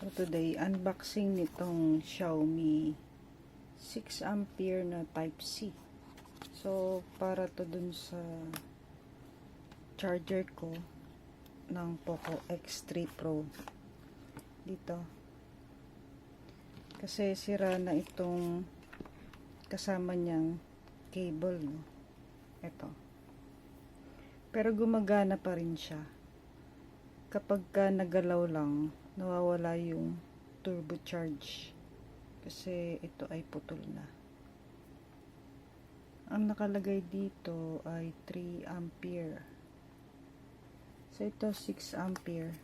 So today, unboxing nitong Xiaomi 6 ampere na type C. So para to dun sa charger ko ng Poco X3 Pro dito. Kasi sira na itong kasama niyang cable, no? Ito. Pero gumagana pa rin siya. Kapag ka nagalaw lang, nawawala yung turbocharge kasi ito ay putol na. Ang nakalagay dito ay 3 ampere. So ito 6 ampere.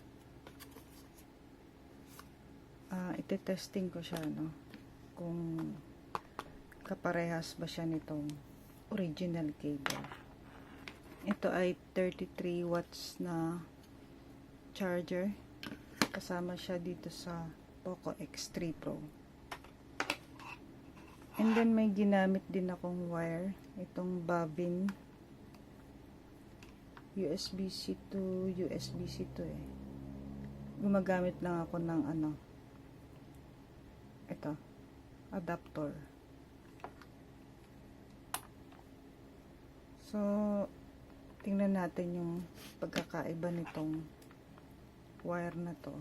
Ite-testing ko siya, no, kung kaparehas ba siya nitong original cable. Ito ay 33 watts na charger. Kasama siya dito sa Poco X3 Pro. And then may ginamit din akong wire. Itong bobbin. USB-C to USB-C to eh. Gumagamit lang ako ng ito. Adapter. So, tingnan natin yung pagkakaiba nitong wire na to.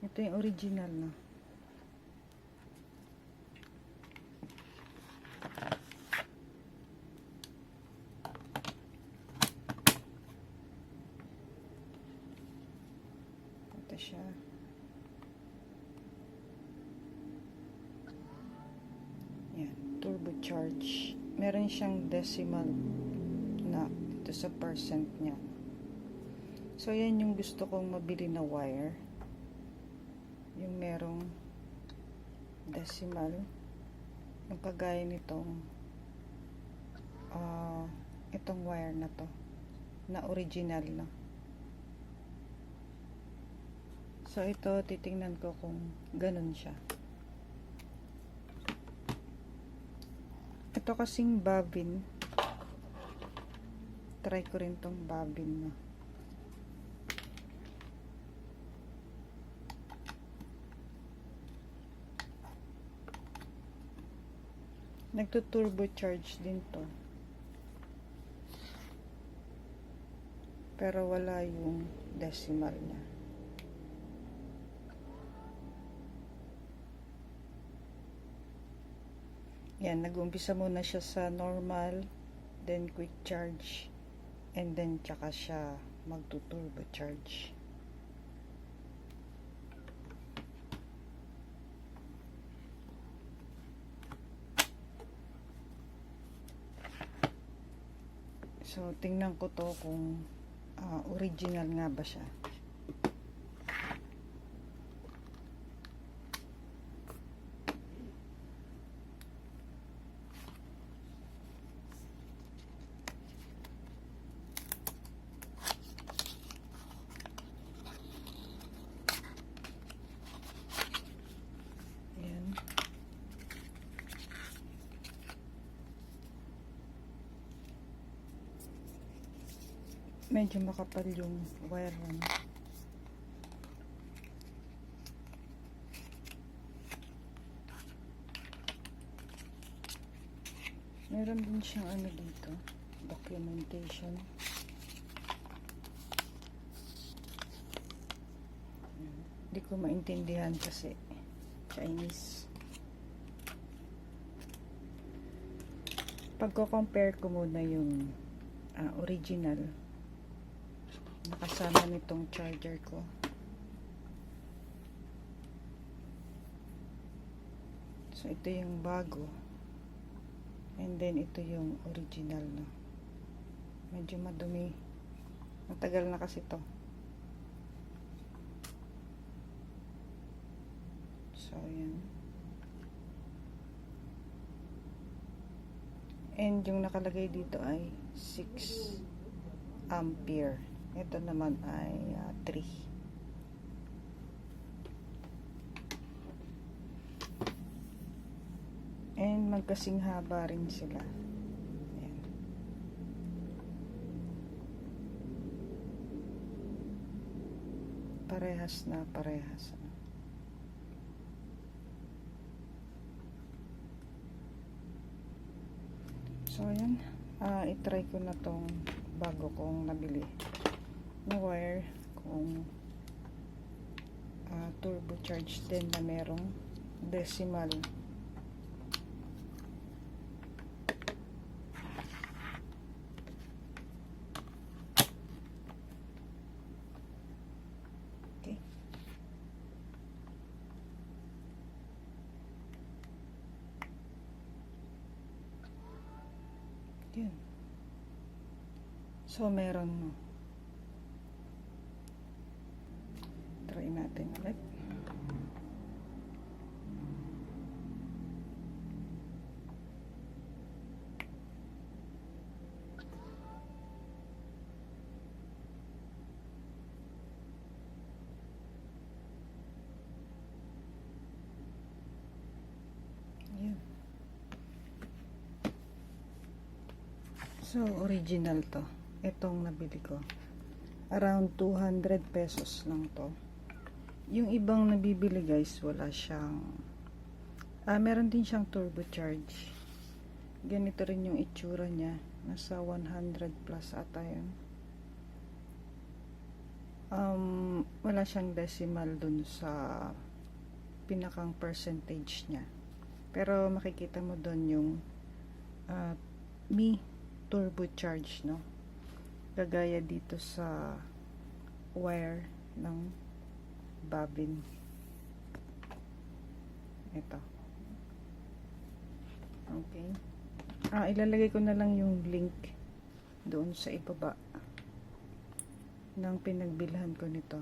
Ito yung original na. Ito siya. Yan, turbocharge. Meron siyang decimal na ito sa percent niya. So yan yung gusto kong mabili na wire, yung merong decimal, yung kagaya nitong itong wire na to na original na. So ito titingnan ko kung ganun siya. Ito kasing bobbin, try ko rin tong bobbin na. Nagto-turbocharge din to. Pero wala yung decimal niya. Yan, nag-umpisa muna siya sa normal, then quick charge, and then tsaka siya magto-turbocharge. So, tingnan ko to kung original nga ba siya. Ayan. Medyo makapal yung wire niya. Meron din siyang dito, documentation. Hindi ko maintindihan kasi Chinese. Pagko-compare ko muna yung original nakasama nitong charger ko. So ito yung bago, and then ito yung original na. Medyo madumi, matagal na kasi to. So yan. And yung nakalagay dito ay 6 ampere. Ito naman ay 3. And magkasing haba rin sila. Ayan. parehas na parehas. So ayan, itry ko na tong bago kong nabili na wire, kung turbocharged din na merong decimal. Okay. Yun. So meron, no. Try natin ulit. Yun. So original to. Itong nabili ko. Around 200 pesos lang to. Yung ibang nabibili guys, wala siyang meron din siyang turbocharge. Ganito rin yung itsura niya. Nasa 100 plus ata yun. Wala siyang decimal dun sa pinakang percentage niya. Pero makikita mo dun yung Mi turbocharge, no? Kagaya dito sa wire ng bobbin. Ito. Okay. Ilalagay ko na lang yung link doon sa ibaba ng pinagbilhan ko nito.